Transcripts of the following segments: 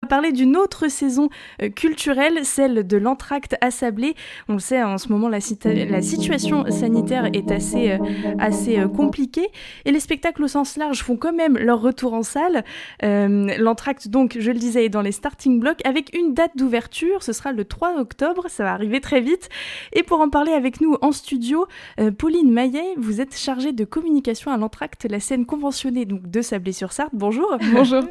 Parler d'une autre saison culturelle, celle de l'entracte à Sablé. On le sait, en ce moment, la situation sanitaire est assez compliquée et les spectacles au sens large font quand même leur retour en salle. L'entracte, donc, je le disais, est dans les starting blocks avec une date d'ouverture. Ce sera le 3 octobre, ça va arriver très vite. Et pour en parler avec nous en studio, Pauline Maillet, vous êtes chargée de communication à l'entracte, la scène conventionnée donc, de Sablé-sur-Sarthe. Bonjour. Bonjour.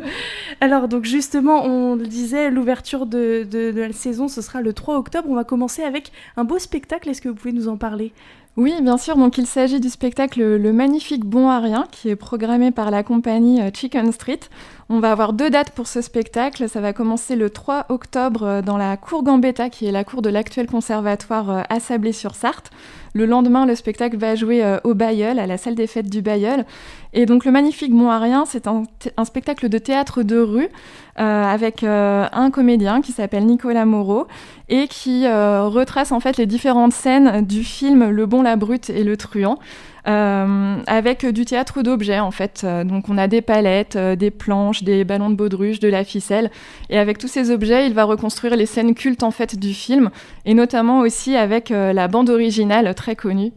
Alors, donc justement, on le disait, l'ouverture de la saison, ce sera le 3 octobre. On va commencer avec un beau spectacle. Est-ce que vous pouvez nous en parler ? Oui, bien sûr. Donc, il s'agit du spectacle Le Magnifique Bon à Rien, qui est programmé par la compagnie Chicken Street. On va avoir 2 dates pour ce spectacle. Ça va commencer le 3 octobre dans la cour Gambetta, qui est la cour de l'actuel conservatoire à Sablé-sur-Sarthe. Le lendemain, le spectacle va jouer au Bailleul, à la salle des fêtes du Bailleul. Et donc, Le Magnifique Bon à Rien, c'est un spectacle de théâtre de rue avec un comédien qui s'appelle Nicolas Moreau et qui retrace en fait les différentes scènes du film Le Bon, la Brute et le Truand. Avec du théâtre d'objets en fait. Donc on a des palettes, des planches, des ballons de baudruche, de la ficelle. Et avec tous ces objets, il va reconstruire les scènes cultes en fait du film, et notamment aussi avec la bande originale très connue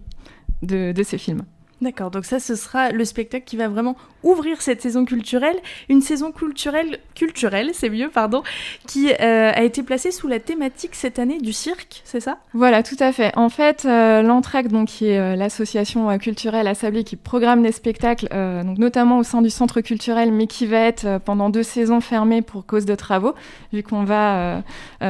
de ces films. D'accord, donc ça, ce sera le spectacle qui va vraiment ouvrir cette saison culturelle. Une saison culturelle, c'est mieux, pardon, qui a été placée sous la thématique cette année du cirque, c'est ça ? Voilà, tout à fait. En fait, l'Entracte, donc, qui est l'association culturelle à Sablé qui programme les spectacles, donc, notamment au sein du centre culturel, mais qui va être pendant 2 saisons fermée pour cause de travaux, vu qu'on va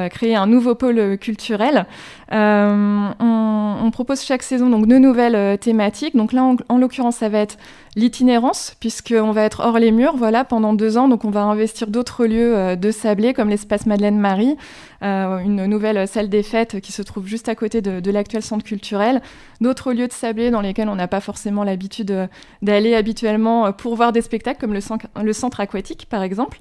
créer un nouveau pôle culturel. On propose chaque saison donc 2 nouvelles thématiques. Donc là, en l'occurrence, ça va être l'itinérance, puisqu'on va être hors les murs pendant 2 ans. Donc on va investir d'autres lieux de Sablé, comme l'espace Madeleine-Marie, une nouvelle salle des fêtes qui se trouve juste à côté de l'actuel centre culturel, d'autres lieux de Sablé dans lesquels on n'a pas forcément l'habitude d'aller habituellement pour voir des spectacles, comme le centre aquatique par exemple,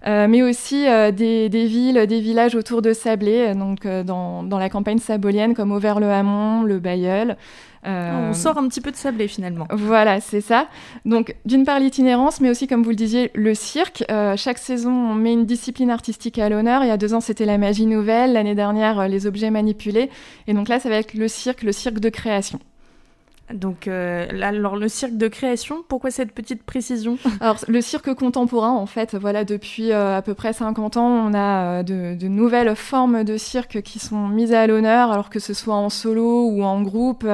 mais aussi des villes, des villages autour de Sablé, donc dans la campagne sabolienne comme Auvers-le-Hamon, le Bailleul. On sort un petit peu de Sablé finalement. Voilà, c'est ça. Donc d'une part l'itinérance, mais aussi comme vous le disiez, le cirque. Chaque saison, on met une discipline artistique à l'honneur. Il y a 2 ans, c'était la magie nouvelle. L'année dernière, les objets manipulés. Et donc là, ça va être le cirque de création. Donc alors le cirque de création, pourquoi cette petite précision ? Alors le cirque contemporain, en fait, voilà, depuis à peu près 50 ans, on a de nouvelles formes de cirque qui sont mises à l'honneur, alors que ce soit en solo ou en groupe,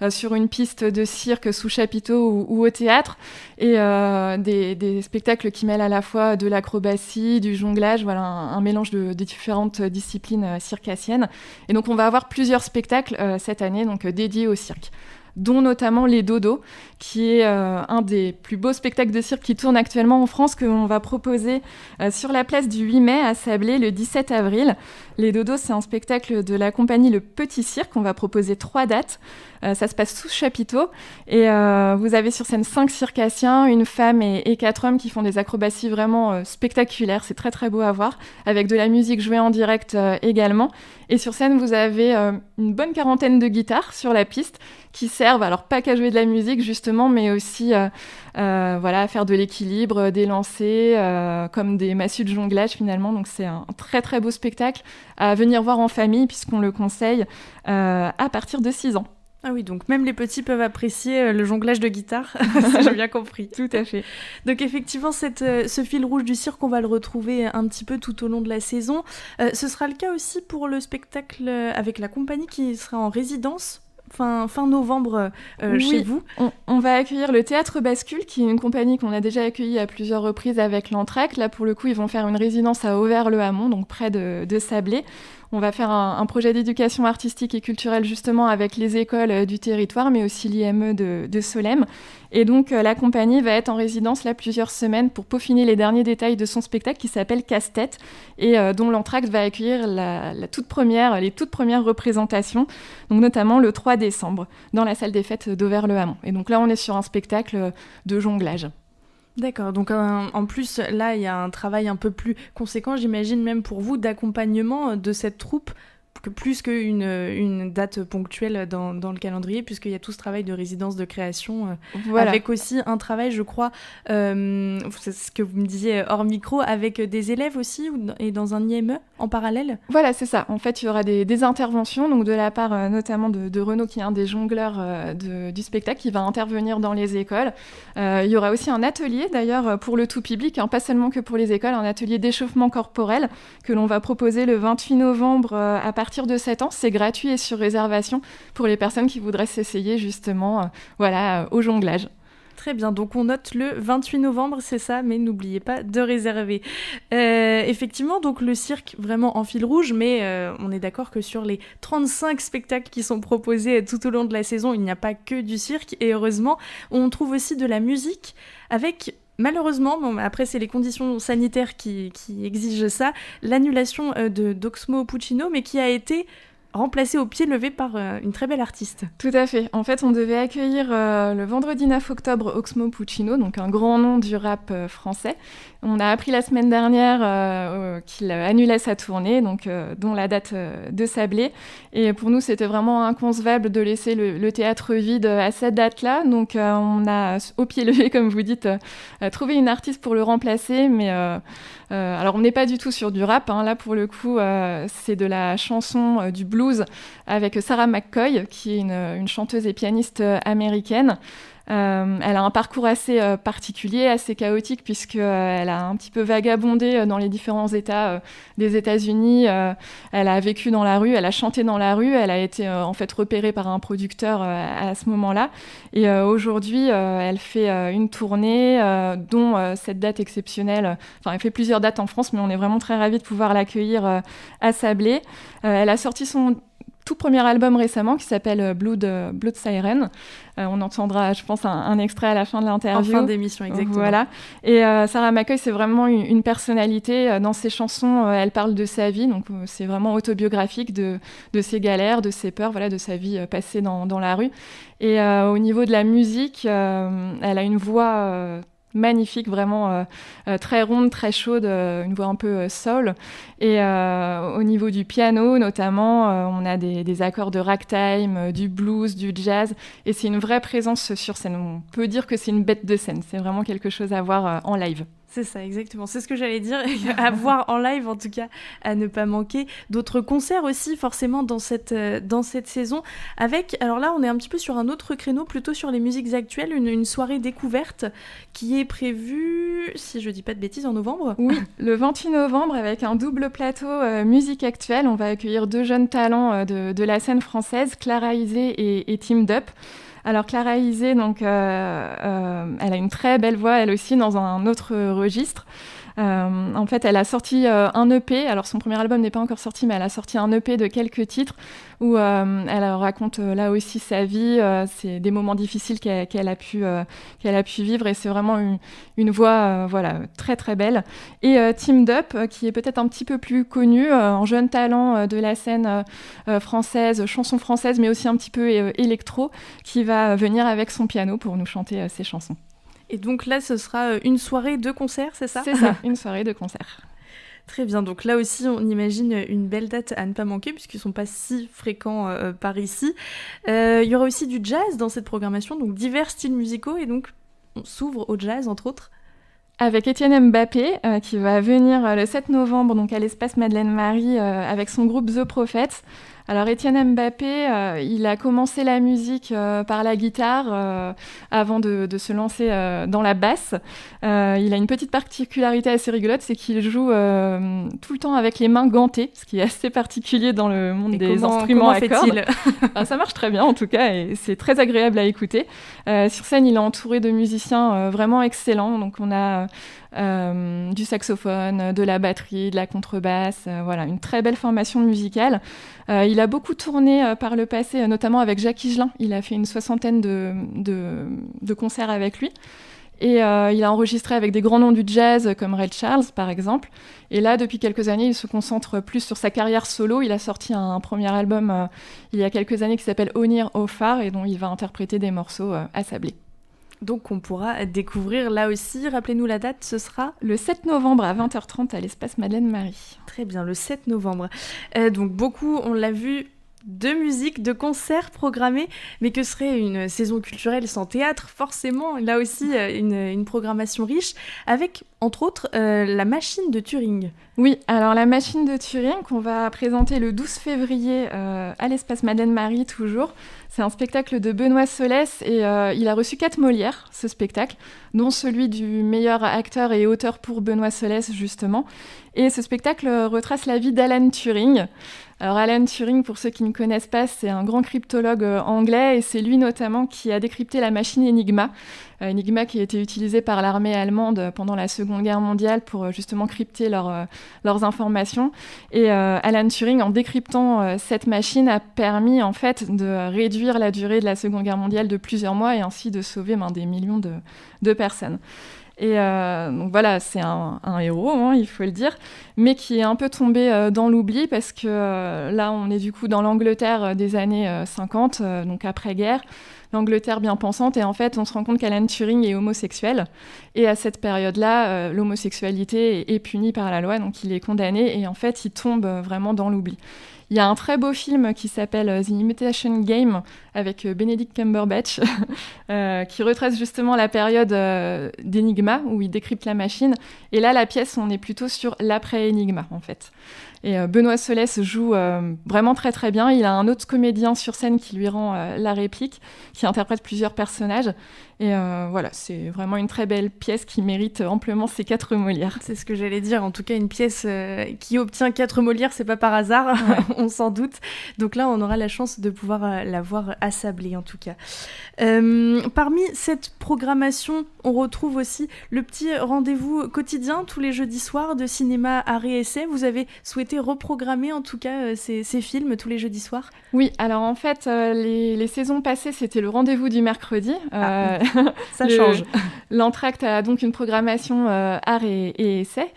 sur une piste de cirque sous chapiteau ou au théâtre, et des spectacles qui mêlent à la fois de l'acrobatie, du jonglage, voilà, un mélange de différentes disciplines circassiennes. Et donc on va avoir plusieurs spectacles cette année, donc dédiés au cirque, dont notamment Les Dodos, qui est un des plus beaux spectacles de cirque qui tourne actuellement en France, que l'on va proposer sur la place du 8 mai à Sablé le 17 avril. Les Dodos, c'est un spectacle de la compagnie Le Petit Cirque. On va proposer 3 dates. Ça se passe sous chapiteau. Et vous avez sur scène 5 circassiens, une femme et 4 hommes qui font des acrobaties vraiment spectaculaires. C'est très très beau à voir, avec de la musique jouée en direct également. Et sur scène, vous avez une bonne quarantaine de guitares sur la piste qui servent, alors pas qu'à jouer de la musique justement, mais aussi à faire de l'équilibre, des lancers, comme des massues de jonglage finalement. Donc c'est un très très beau spectacle à venir voir en famille, puisqu'on le conseille à partir de 6 ans. Ah oui, donc même les petits peuvent apprécier le jonglage de guitare, si j'ai bien compris. Tout à fait. Donc effectivement, ce fil rouge du cirque, on va le retrouver un petit peu tout au long de la saison. Ce sera le cas aussi pour le spectacle avec la compagnie qui sera en résidence fin novembre chez vous. On va accueillir le Théâtre Bascule, qui est une compagnie qu'on a déjà accueillie à plusieurs reprises avec l'Entracte. Là, pour le coup, ils vont faire une résidence à Auvers-le-Hamon, donc près de Sablé. On va faire un projet d'éducation artistique et culturelle justement avec les écoles du territoire, mais aussi l'IME de Solesmes. Et donc la compagnie va être en résidence là plusieurs semaines pour peaufiner les derniers détails de son spectacle qui s'appelle Casse-tête, et dont l'Entracte va accueillir les toutes premières représentations, donc notamment le 3 décembre dans la salle des fêtes d'Auvers-le-Hamon. Et donc là on est sur un spectacle de jonglage. D'accord, donc en plus, là, il y a un travail un peu plus conséquent, j'imagine même pour vous, d'accompagnement de cette troupe plus qu'une date ponctuelle dans le calendrier, puisqu'il y a tout ce travail de résidence de création, avec aussi un travail, je crois, c'est ce que vous me disiez hors micro, avec des élèves aussi, et dans un IME en parallèle. Voilà, c'est ça. En fait, il y aura des interventions, donc de la part notamment de Renaud, qui est un des jongleurs du spectacle, qui va intervenir dans les écoles. Il y aura aussi un atelier, d'ailleurs, pour le tout public, pas seulement que pour les écoles, un atelier d'échauffement corporel que l'on va proposer le 28 novembre à partir de 7 ans. C'est gratuit et sur réservation pour les personnes qui voudraient s'essayer justement au jonglage. Très bien, donc on note le 28 novembre, c'est ça, mais n'oubliez pas de réserver. Effectivement, donc le cirque vraiment en fil rouge, mais on est d'accord que sur les 35 spectacles qui sont proposés tout au long de la saison, il n'y a pas que du cirque, et heureusement, on trouve aussi de la musique avec... Malheureusement, après c'est les conditions sanitaires qui exigent ça, l'annulation d'Oxmo Puccino, mais qui a été remplacée au pied levé par une très belle artiste. Tout à fait. En fait, on devait accueillir le vendredi 9 octobre Oxmo Puccino, donc un grand nom du rap français. On a appris la semaine dernière qu'il annulait sa tournée, donc dont la date de Sablé. Et pour nous, c'était vraiment inconcevable de laisser le théâtre vide à cette date-là. Donc on a, au pied levé, comme vous dites, trouvé une artiste pour le remplacer. Mais alors, on n'est pas du tout sur du rap. Là, pour le coup, c'est de la chanson, du blues, avec Sarah McCoy, qui est une chanteuse et pianiste américaine. Elle a un parcours assez particulier, assez chaotique, puisqu'elle a un petit peu vagabondé dans les différents États des États-Unis. Elle a vécu dans la rue, elle a chanté dans la rue, elle a été en fait repérée par un producteur à ce moment-là. Et aujourd'hui, elle fait une tournée dont cette date exceptionnelle... Enfin, elle fait plusieurs dates en France, mais on est vraiment très ravis de pouvoir l'accueillir à Sablé. Elle a sorti son tout premier album récemment qui s'appelle Blood Siren. On entendra, je pense, un extrait à la fin de l'interview. En fin d'émission, exactement. Voilà. Et Sarah McCoy, c'est vraiment une personnalité. Dans ses chansons, elle parle de sa vie, donc c'est vraiment autobiographique de ses galères, de ses peurs, de sa vie passée dans la rue. Et au niveau de la musique, elle a une voix... magnifique, vraiment très ronde, très chaude, une voix un peu soul. Et au niveau du piano, notamment, on a des accords de ragtime, du blues, du jazz. Et c'est une vraie présence sur scène. On peut dire que c'est une bête de scène. C'est vraiment quelque chose à voir en live. C'est ça, exactement. C'est ce que j'allais dire, à voir en live, en tout cas, à ne pas manquer. D'autres concerts aussi, forcément, dans cette saison. Avec, alors là, on est un petit peu sur un autre créneau, plutôt sur les musiques actuelles, une soirée découverte qui est prévue, si je dis pas de bêtises, en novembre. Oui, le 28 novembre, avec un double plateau musique actuelle. On va accueillir 2 jeunes talents de la scène française, Clara Isé et Team Dup. Alors Clara Isé, donc, elle a une très belle voix, elle aussi, dans un autre registre. En fait, elle a sorti un EP. Alors, son premier album n'est pas encore sorti, mais elle a sorti un EP de quelques titres où elle raconte là aussi sa vie. C'est des moments difficiles qu'elle a pu vivre, et c'est vraiment une voix très très belle. Et Team Dup, qui est peut-être un petit peu plus connu, un jeune talent de la scène française, chanson française, mais aussi un petit peu électro, qui va venir avec son piano pour nous chanter ses chansons. Et donc là, ce sera une soirée de concert, c'est ça ? C'est ça, une soirée de concert. Très bien, donc là aussi, on imagine une belle date à ne pas manquer, puisqu'ils ne sont pas si fréquents par ici. Il y aura aussi du jazz dans cette programmation, donc divers styles musicaux, et donc on s'ouvre au jazz, entre autres. Avec Étienne Mbappé, qui va venir le 7 novembre donc à l'espace Madeleine-Marie avec son groupe The Prophets. Alors Étienne Mbappé, il a commencé la musique par la guitare avant de se lancer dans la basse. Il a une petite particularité assez rigolote, c'est qu'il joue tout le temps avec les mains gantées, ce qui est assez particulier dans le monde des instruments à cordes. Ça marche très bien en tout cas, et c'est très agréable à écouter. Sur scène, il est entouré de musiciens vraiment excellents. Donc on a du saxophone, de la batterie, de la contrebasse, une très belle formation musicale. Il a beaucoup tourné par le passé, notamment avec Jacques Higelin. Il a fait une 60aine de concerts avec lui. Et il a enregistré avec des grands noms du jazz, comme Ray Charles, par exemple. Et là, depuis quelques années, il se concentre plus sur sa carrière solo. Il a sorti un premier album il y a quelques années qui s'appelle Onir Ofar, et dont il va interpréter des morceaux à Sablé. Donc on pourra découvrir là aussi. Rappelez-nous la date, ce sera le 7 novembre à 20h30 à l'espace Madeleine-Marie. Très bien, le 7 novembre. Donc beaucoup, on l'a vu, de musique, de concerts programmés, mais que serait une saison culturelle sans théâtre? Forcément, là aussi, une programmation riche, avec, entre autres, la machine de Turing. Oui, alors la machine de Turing qu'on va présenter le 12 février à l'espace Madeleine-Marie toujours. C'est un spectacle de Benoît Solès et il a reçu 4 Molières, ce spectacle, dont celui du meilleur acteur et auteur pour Benoît Solès, justement. Et ce spectacle retrace la vie d'Alan Turing. Alors Alan Turing, pour ceux qui ne connaissent pas, c'est un grand cryptologue anglais et c'est lui notamment qui a décrypté la machine Enigma. Enigma qui a été utilisée par l'armée allemande pendant la Seconde Guerre mondiale pour justement crypter leurs informations. Et Alan Turing, en décryptant cette machine, a permis en fait de réduire la durée de la Seconde Guerre mondiale de plusieurs mois et ainsi de sauver des millions de personnes. Et donc voilà, c'est un héros, hein, il faut le dire, mais qui est un peu tombé dans l'oubli parce que là, on est du coup dans l'Angleterre des années 50, donc après-guerre, l'Angleterre bien pensante, et en fait, on se rend compte qu'Alan Turing est homosexuel. Et à cette période-là, l'homosexualité est punie par la loi, donc il est condamné, et en fait, il tombe vraiment dans l'oubli. Il y a un très beau film qui s'appelle The Imitation Game avec Benedict Cumberbatch qui retrace justement la période d'Enigma où il décrypte la machine. Et là, la pièce, on est plutôt sur l'après-Enigma en fait. Et Benoît Solès joue vraiment très très bien. Il a un autre comédien sur scène qui lui rend la réplique, qui interprète plusieurs personnages. Et voilà, c'est vraiment une très belle pièce qui mérite amplement ses 4 Molières. C'est ce que j'allais dire. En tout cas, une pièce qui obtient 4 Molières, c'est pas par hasard, ouais. On s'en doute. Donc là, on aura la chance de pouvoir la voir à Sablé, en tout cas. Parmi cette programmation, on retrouve aussi le petit rendez-vous quotidien tous les jeudis soirs de cinéma art et essai. Vous avez souhaité reprogrammer en tout cas ces films tous les jeudis soirs? Oui, alors en fait, les saisons passées, c'était le rendez-vous du mercredi. Ça change. L'Entracte a donc une programmation art et essai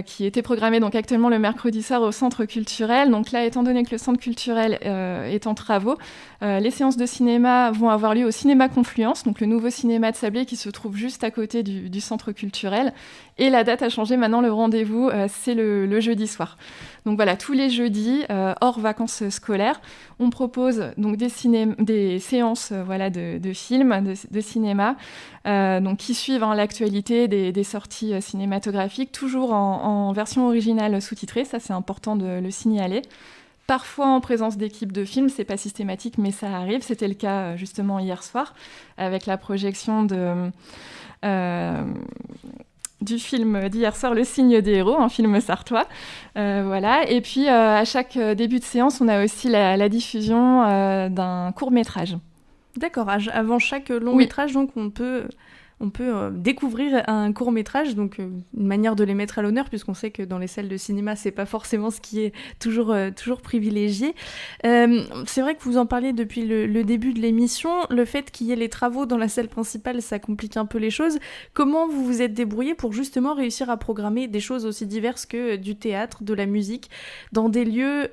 qui était programmée donc actuellement le mercredi soir au Centre culturel. Donc là, étant donné que le Centre culturel est en travaux, les séances de cinéma vont avoir lieu au Cinéma Confluence, donc le nouveau cinéma de Sablé qui se trouve juste à côté du Centre culturel. Et la date a changé, maintenant le rendez-vous, c'est le jeudi soir. Donc voilà, tous les jeudis, hors vacances scolaires, on propose donc des séances de films, de cinéma, donc qui suivent l'actualité des sorties cinématographiques, toujours en version originale sous-titrée, ça c'est important de le signaler. Parfois en présence d'équipes de films, c'est pas systématique, mais ça arrive. C'était le cas justement hier soir, avec la projection du film d'hier soir, Le Signe des héros, un film sartois. Voilà. Et puis, à chaque début de séance, on a aussi la diffusion d'un court-métrage. D'accord. Avant chaque long-métrage, donc on peut découvrir un court-métrage, donc une manière de les mettre à l'honneur, puisqu'on sait que dans les salles de cinéma, c'est pas forcément ce qui est toujours privilégié. C'est vrai que vous en parliez depuis le début de l'émission, le fait qu'il y ait les travaux dans la salle principale, ça complique un peu les choses. Comment vous vous êtes débrouillé pour justement réussir à programmer des choses aussi diverses que du théâtre, de la musique, dans des lieux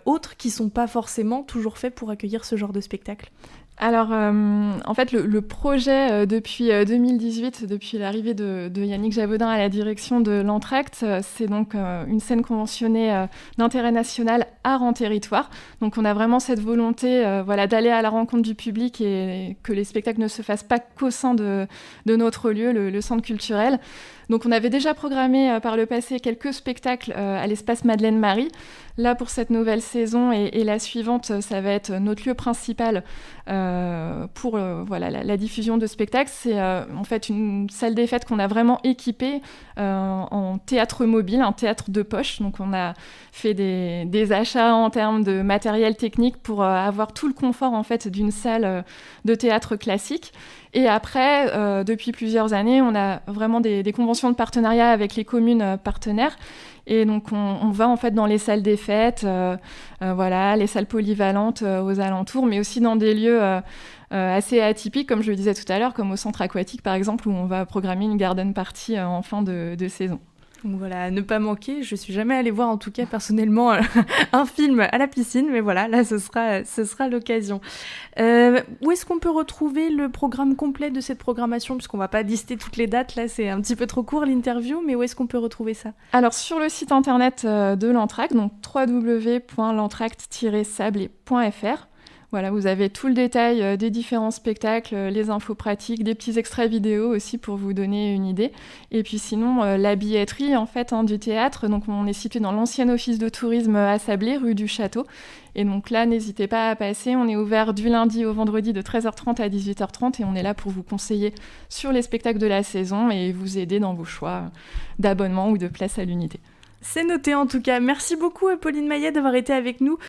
autres qui sont pas forcément toujours faits pour accueillir ce genre de spectacle ? Alors, en fait, le projet depuis 2018, depuis l'arrivée de Yannick Javaudin à la direction de l'Entracte, c'est donc une scène conventionnée d'intérêt national art en territoire. Donc, on a vraiment cette volonté d'aller à la rencontre du public et que les spectacles ne se fassent pas qu'au sein de notre lieu, le centre culturel. Donc on avait déjà programmé par le passé quelques spectacles à l'espace Madeleine-Marie. Là, pour cette nouvelle saison et la suivante, ça va être notre lieu principal pour la diffusion de spectacles. C'est en fait une salle des fêtes qu'on a vraiment équipée en théâtre mobile, un théâtre de poche. Donc on a fait des achats en termes de matériel technique pour avoir tout le confort en fait d'une salle de théâtre classique. Et après, depuis plusieurs années, on a vraiment des conventions de partenariat avec les communes partenaires. Et donc, on va en fait dans les salles des fêtes, les salles polyvalentes aux alentours, mais aussi dans des lieux assez atypiques, comme je le disais tout à l'heure, comme au centre aquatique, par exemple, où on va programmer une garden party en fin de saison. Donc voilà, ne pas manquer. Je suis jamais allée voir, en tout cas personnellement, un film à la piscine, mais voilà, là ce sera l'occasion. Où est-ce qu'on peut retrouver le programme complet de cette programmation, puisqu'on va pas lister toutes les dates, là c'est un petit peu trop court l'interview, mais où est-ce qu'on peut retrouver ça? Alors sur le site internet de l'Entracte, donc www.lentracte-sablé.fr. Voilà, vous avez tout le détail des différents spectacles, les infos pratiques, des petits extraits vidéo aussi pour vous donner une idée. Et puis sinon, la billetterie en fait du théâtre. Donc on est situé dans l'ancien office de tourisme à Sablé, rue du Château. Et donc là, n'hésitez pas à passer. On est ouvert du lundi au vendredi de 13h30 à 18h30 et on est là pour vous conseiller sur les spectacles de la saison et vous aider dans vos choix d'abonnement ou de place à l'unité. C'est noté en tout cas. Merci beaucoup Pauline Maillet d'avoir été avec nous